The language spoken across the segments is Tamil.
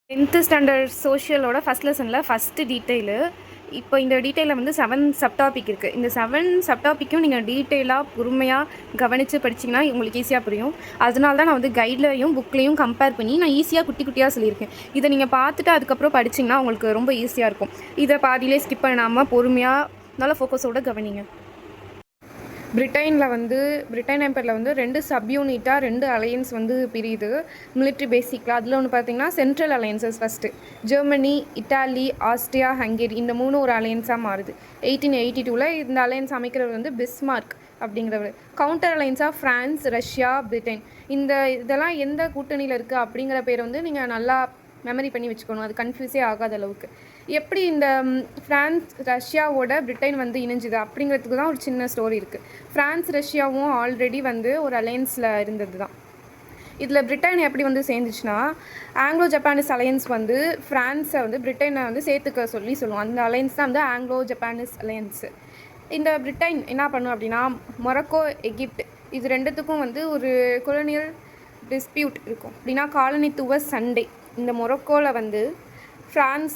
10th ஸ்டாண்டர்ட் சோஷியலோட ஃபஸ்ட் லெசனில் ஃபஸ்ட்டு டீட்டெயிலு. இப்போ இந்த டீட்டெயிலில் வந்து 7 சப்டாபிக் இருக்குது. இந்த 7 சப்டாப்பிக்கும் நீங்கள் டீட்டெயிலாக பொறுமையாக கவனித்து படிச்சிங்கன்னா உங்களுக்கு ஈஸியாக புரியும். அதனால தான் நான் வந்து கைட்லையும் புக்லேயும் கம்பேர் பண்ணி நான் ஈஸியாக குட்டி குட்டியாக சொல்லியிருக்கேன். இதை நீங்கள் பார்த்துட்டு அதுக்கப்புறம் படிச்சிங்கன்னா உங்களுக்கு ரொம்ப ஈஸியாக இருக்கும். இதை பாதியிலே ஸ்கிப் பண்ணாமல் பொறுமையாக நல்லா ஃபோக்கஸோடு கவனிங்க. பிரிட்டன் எம்பையரில் வந்து 2 சப்யூனிட்டாக 2 அலையன்ஸ் வந்து பிரியுது மிலிட்ரி பேசிக்கில். அதில் ஒன்று பார்த்திங்கன்னா central alliances first Germany, Italy, Austria, Hungary இந்த 3 ஒரு அலையன்ஸாக மாறுது. 1882 இந்த அலையன்ஸ் அமைக்கிறவர் வந்து பிஸ்மார்க் அப்படிங்கிறவர். கவுண்டர் அலையன்ஸாக ஃப்ரான்ஸ், ரஷ்யா, பிரிட்டன். இதெல்லாம் எந்த கூட்டணியில் இருக்குது அப்படிங்கிற பேரை வந்து நீங்கள் நல்லா மெமரி பண்ணி வச்சுக்கணும். அது கன்ஃபியூஸே ஆகாத அளவுக்கு. எப்படி இந்த ஃப்ரான்ஸ் ரஷ்யாவோட பிரிட்டன் வந்து இணைஞ்சுது அப்படிங்கிறதுக்கு தான் ஒரு சின்ன ஸ்டோரி இருக்குது. ஃப்ரான்ஸ் ரஷ்யாவும் ஆல்ரெடி வந்து ஒரு அலையன்ஸில் இருந்தது தான். இதில் பிரிட்டன் எப்படி வந்து சேர்ந்துச்சுன்னா, ஆங்கிலோ ஜப்பானிஸ் அலையன்ஸ் வந்து ஃப்ரான்ஸை வந்து பிரிட்டனை வந்து சேர்த்துக்க சொல்லுவோம். அந்த அலையன்ஸ் தான் வந்து ஆங்கிலோ ஜப்பானிஸ் அலையன்ஸு. இந்த பிரிட்டன் என்ன பண்ணும் அப்படின்னா, மொரக்கோ, எகிப்ட் இது ரெண்டுத்துக்கும் வந்து ஒரு கொலோனியல் டிஸ்பியூட் இருக்கும். அப்படின்னா காலனித்துவ சண்டை. இந்த மொரக்கோவில் வந்து ஃப்ரான்ஸ்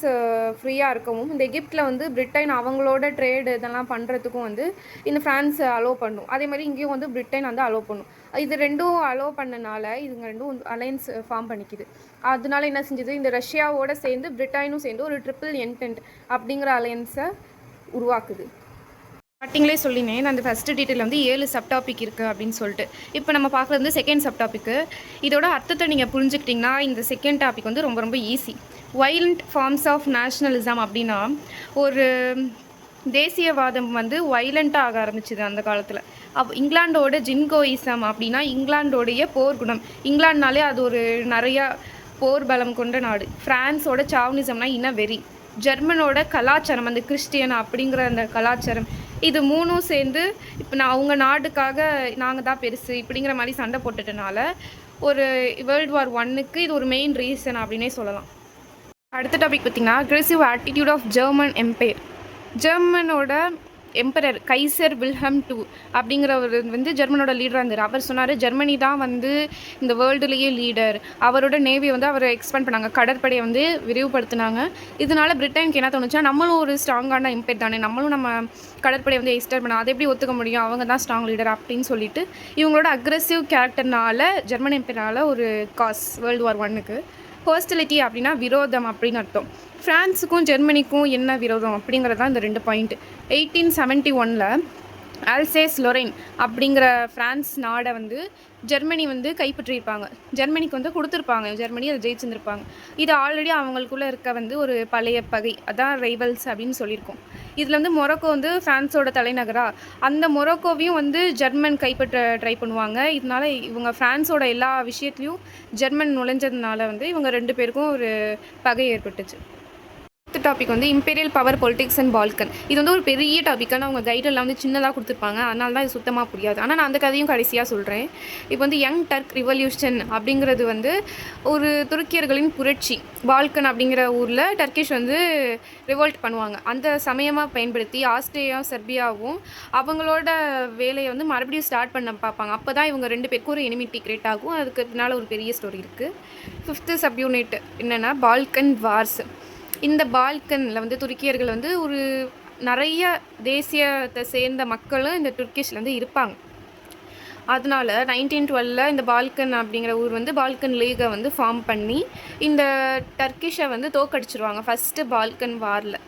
ஃப்ரீயாக இருக்கவும், இந்த எகிப்டில் வந்து பிரிட்டன் அவங்களோட ட்ரேடு இதெல்லாம் பண்ணுறதுக்கும் வந்து இந்த ஃப்ரான்ஸ் அலோவ் பண்ணும். அதே மாதிரி இங்கேயும் வந்து பிரிட்டன் வந்து அலோவ் பண்ணும். இது ரெண்டும் அலோவ் பண்ணனால இதுங்க ரெண்டும் அலையன்ஸ் ஃபார்ம் பண்ணிக்குது. அதனால என்ன செஞ்சது, இந்த ரஷ்யாவோடு சேர்ந்து பிரிட்டனும் சேர்ந்து ஒரு ட்ரிபிள் என்டென்ட் அப்படிங்கிற அலையன்ஸை உருவாக்குது. ஸ்டார்டிங்லேயே சொல்லினேன் நான் அந்த ஃபஸ்ட்டு டீட்டெயில் வந்து 7 சப்டாபிக் இருக்குது அப்படின்னு சொல்லிட்டு. இப்போ நம்ம பார்க்குறது வந்து செகண்ட் சப்டாபிக்கு. இதோட அர்த்தத்தை நீங்கள் புரிஞ்சுக்கிட்டிங்கன்னா இந்த செகண்ட் டாபிக் வந்து ரொம்ப ரொம்ப easy. Violent forms of nationalism அப்படின்னா, ஒரு தேசியவாதம் வந்து வைலண்ட்டாக ஆக ஆரம்பிச்சுது அந்த காலத்தில். இங்கிலாண்டோட ஜின்கோயிசம் அப்படின்னா இங்கிலாண்டோடைய போர் குணம். இங்கிலாண்டுனாலே அது ஒரு நிறையா போர் பலம் கொண்ட நாடு. ஃப்ரான்ஸோட சாவனிசம்னா இன வெறி. ஜெர்மனோட கலாச்சாரம் அந்த கிறிஸ்டியன் அப்படிங்கிற அந்த கலாச்சாரம். இது மூணும் சேர்ந்து இப்போ அவங்க நாடுக்காக நாங்கள் தான் பெருசு இப்படிங்கிற மாதிரி சண்டை போட்டுட்டனால ஒரு வேர்ல்டு வார் 1க்கு இது ஒரு மெயின் ரீசன் அப்படின்னே சொல்லலாம். அடுத்த டாபிக் பார்த்திங்கன்னா aggressive attitude of German empire. ஜெர்மனோட எம்பரர் கைசர் வில்ஹெம் II அப்படிங்கிறவர் வந்து ஜெர்மனோட லீடராக இருந்தார். அவர் சொன்னார் ஜெர்மனி தான் வந்து இந்த வேர்ல்டுலேயே லீடர். அவரோட நேவியை வந்து அவர் எக்ஸ்பேண்ட் பண்ணாங்க, கடற்படையை வந்து விரிவுபடுத்தினாங்க. இதனால பிரிட்டனுக்கு என்ன தோணுச்சா, நம்மளும் ஒரு ஸ்ட்ராங்கான எம்பையர் தானே, நம்மளும் நம்ம கடற்படையை வந்து எக்ஸ்டெண்ட் பண்ண அதை எப்படி ஒத்துக்க முடியும், அவங்க தான் ஸ்ட்ராங் லீடர் அப்படின்னு சொல்லிட்டு இவங்களோட அக்ரெசிவ் கேரக்டர்னால ஜெர்மன் எம்பையரால் ஒரு காஸ் வேர்ல்டு வார் 1க்கு. ஹோஸ்டிலிட்டி அப்படின்னா விரோதம் அப்படின்னு அர்த்தம். ஃப்ரான்ஸுக்கும் ஜெர்மனிக்கும் என்ன விரோதம் அப்படிங்கிறது தான் இந்த 2 பாயிண்ட். 1871 அல்சேஸ் லொரைன் அப்படிங்கிற ஃப்ரான்ஸ் நாடை வந்து ஜெர்மனி வந்து கைப்பற்றியிருப்பாங்க. ஜெர்மனிக்கு வந்து கொடுத்துருப்பாங்க, ஜெர்மனி அதை ஜெயிச்சிருந்துருப்பாங்க. இது ஆல்ரெடி அவங்களுக்குள்ளே இருக்க வந்து ஒரு பழைய பகை, அதான் ரைவல்ஸ் அப்படின்னு சொல்லியிருக்கோம். இதில் வந்து மொரோக்கோ வந்து ஃப்ரான்ஸோட தலைநகராக, அந்த மொரோக்கோவையும் வந்து ஜெர்மன் கைப்பற்ற ட்ரை பண்ணுவாங்க. இதனால இவங்க ஃப்ரான்ஸோட எல்லா விஷயத்துலையும் ஜெர்மன் நுழைஞ்சதுனால வந்து இவங்க 2 பேருக்கும் ஒரு பகை ஏற்பட்டுச்சு. டாபிக் வந்து imperial power politics and Balkan. இது வந்து ஒரு பெரிய டாப்பிக்கான அவங்க கைடெல்லாம் வந்து சின்னதாக கொடுத்துருப்பாங்க, அதனால தான் இது சுத்தமாக புரியாது. ஆனால் நான் அந்த கதையும் கடைசியாக சொல்கிறேன். இப்போ வந்து யங் டர்க் ரிவல்யூஷன் அப்படிங்கிறது வந்து ஒரு துருக்கியர்களின் புரட்சி. பால்கன் அப்படிங்கிற ஊரில் டர்க்கிஷ் வந்து ரிவோல்ட் பண்ணுவாங்க. அந்த சமயமாக பயன்படுத்தி ஆஸ்திரியா செர்பியாவும் அவங்களோட வேலையை வந்து மறுபடியும் ஸ்டார்ட் பண்ண பார்ப்பாங்க. அப்போ தான் இவங்க 2 பேருக்கும் ஒரு எனிமிட்டி கிரியேட் ஆகும். அதுக்கு பின்னால் ஒரு பெரிய ஸ்டோரி இருக்குது. 5th சப்யூனிட் என்னென்னா பால்கன் வார்ஸ். இந்த பால்கனில் வந்து துருக்கியர்கள் வந்து ஒரு நிறைய தேசியத்தை சேர்ந்த மக்களும் இந்த துர்க்கிஷில் வந்து இருப்பாங்க. அதனால் 1912 இந்த பால்கன் அப்படிங்கிற ஊர் வந்து பால்கன் லீகை வந்து ஃபார்ம் பண்ணி இந்த டர்க்கிஷை வந்து தோக்கடிச்சிருவாங்க ஃபஸ்ட்டு பால்கன் வாரில்.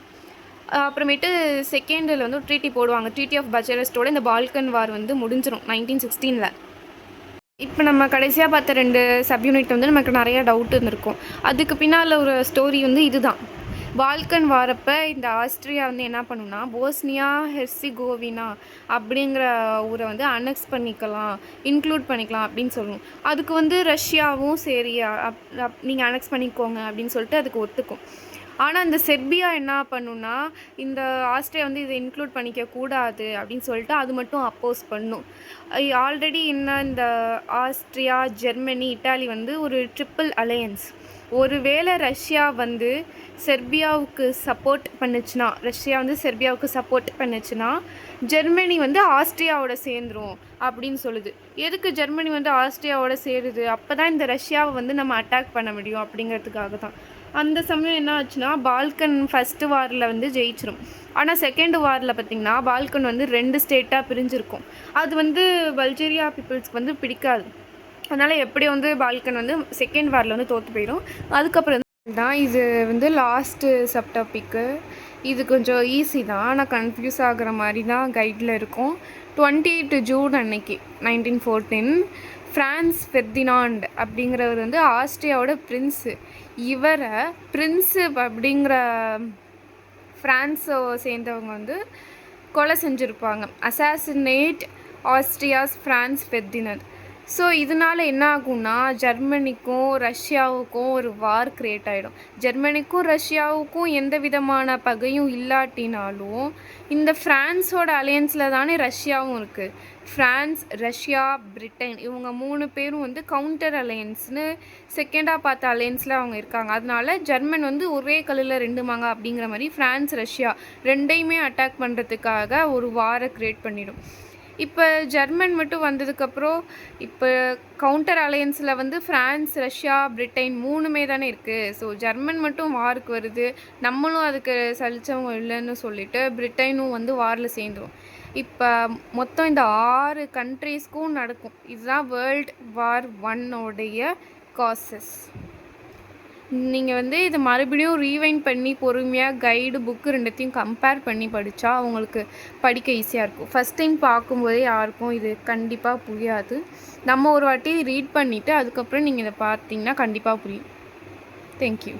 அப்புறமேட்டு செகண்டில் வந்து ட்ரீட்டி போடுவாங்க. ட்ரீட்டி ஆஃப் பச்சரஸ்டோட இந்த பால்கன் வார் வந்து முடிஞ்சிடும் 1916. இப்போ நம்ம கடைசியாக பார்த்த 2 சப்யூனிட் வந்து நமக்கு நிறையா டவுட் இருந்திருக்கும். அதுக்கு பின்னால் ஒரு ஸ்டோரி வந்து இதுதான். பால்கன் வாரப்போ இந்த ஆஸ்திரியா வந்து என்ன பண்ணுன்னா, போஸ்னியா ஹெர்சிகோவினா அப்படிங்கிற ஊரை வந்து அனெக்ஸ் பண்ணிக்கலாம், இன்க்ளூட் பண்ணிக்கலாம் அப்படின்னு சொல்லணும். அதுக்கு வந்து ரஷ்யாவும் சரி நீங்கள் அனெக்ஸ் பண்ணிக்கோங்க அப்படின்னு சொல்லிட்டு அதுக்கு ஒத்துக்கும். ஆனால் இந்த செர்பியா என்ன பண்ணுன்னா, இந்த ஆஸ்திரியா வந்து இதை இன்க்ளூட் பண்ணிக்க கூடாது அப்படின்னு சொல்லிட்டு அது மட்டும் அப்போஸ் பண்ணும். ஆல்ரெடி இந்த ஆஸ்திரியா, ஜெர்மனி, இட்டாலி வந்து ஒரு ட்ரிபிள் அலையன்ஸ். ஒருவேளை ரஷ்யா வந்து செர்பியாவுக்கு சப்போர்ட் பண்ணுச்சுன்னா ஜெர்மனி வந்து ஆஸ்திரியாவோட சேர்ந்துரும் அப்படின்னு சொல்லுது. எதுக்கு ஜெர்மனி வந்து ஆஸ்திரியாவோட சேருது, அப்போ தான் இந்த ரஷ்யாவை வந்து நம்ம அட்டாக் பண்ண முடியும் அப்படிங்கிறதுக்காக தான். அந்த சமயம் என்ன ஆச்சுன்னா பால்கன் ஃபஸ்ட்டு வாரில் வந்து ஜெயிச்சிரும். ஆனால் செகண்ட் வாரில் பார்த்திங்கன்னா பால்கன் வந்து 2 ஸ்டேட்டாக பிரிஞ்சிருக்கும். அது வந்து பல்கேரியா பீப்புள்ஸ்க்கு வந்து பிடிக்காது. அதனால் எப்படி வந்து பால்கன் வந்து செகண்ட் வாரில் வந்து தோற்று போயிடும். அதுக்கப்புறம் தான் இது வந்து லாஸ்ட்டு சப் டாப்பிக்கு. இது கொஞ்சம் ஈஸி தான், ஆனால் கன்ஃபியூஸ் ஆகிற மாதிரி தான் கைடில் இருக்கும். 28 ஜூன் அன்னைக்கு 1914 ஃப்ரான்ஸ் ஃபெர்டினாண்ட் அப்படிங்கிறவர் வந்து ஆஸ்ட்ரியாவோட பிரின்ஸு. இவரை பிரின்ஸு அப்படிங்கிற ஃப்ரான்ஸை சேர்ந்தவங்க வந்து கொலை செஞ்சுருப்பாங்க. Assassinate Austria's Franz Ferdinand. So இதனால் என்ன ஆகும்னா ஜெர்மனிக்கும் ரஷ்யாவுக்கும் ஒரு வார் க்ரியேட் ஆகிடும். ஜெர்மனிக்கும் ரஷ்யாவுக்கும் எந்த விதமான பகையும் இல்லாட்டினாலும் இந்த ஃப்ரான்ஸோட அலையன்ஸில் தானே ரஷ்யாவும் இருக்குது. ஃப்ரான்ஸ், ரஷ்யா, பிரிட்டன் இவங்க 3 பேரும் வந்து கவுண்டர் அலையன்ஸ்னு செகண்டாக பார்த்த அலையன்ஸில் அவங்க இருக்காங்க. அதனால ஜெர்மன் வந்து ஒரே கல்லில் 2 மாங்க அப்படிங்கிற மாதிரி ஃப்ரான்ஸ், ரஷ்யா 2யுமே அட்டாக் பண்ணுறதுக்காக ஒரு வாரை க்ரியேட் பண்ணிடும். இப்போ ஜெர்மன் மட்டும் வந்ததுக்கப்புறம் இப்போ கவுண்டர் அலையன்ஸில் வந்து ஃப்ரான்ஸ், ரஷ்யா, பிரிட்டன் 3மே தானே இருக்குது. ஸோ ஜெர்மன் மட்டும் வாருக்கு வருது, நம்மளும் அதுக்கு சலிச்சவங்க இல்லைன்னு சொல்லிட்டு பிரிட்டனும் வந்து வாரில் சேர்ந்துடும். இப்போ மொத்தம் இந்த 6 கண்ட்ரீஸ்க்கும் நடக்கும். இதுதான் வேர்ல்ட் வார் 1 காசஸ். நீங்கள் வந்து இதை மறுபடியும் ரீவைண்ட் பண்ணி பொறுமையாக கைடு புக்கு 2த்தையும் கம்பேர் பண்ணி படித்தா அவங்களுக்கு படிக்க ஈஸியாக இருக்கும். ஃபஸ்ட் டைம் பார்க்கும்போதே யாருக்கும் இது கண்டிப்பாக புரியாது. நம்ம ஒரு வாட்டி ரீட் பண்ணிவிட்டு அதுக்கப்புறம் நீங்கள் இதை பார்த்தீங்கன்னா கண்டிப்பாக புரியும். தேங்க்யூ.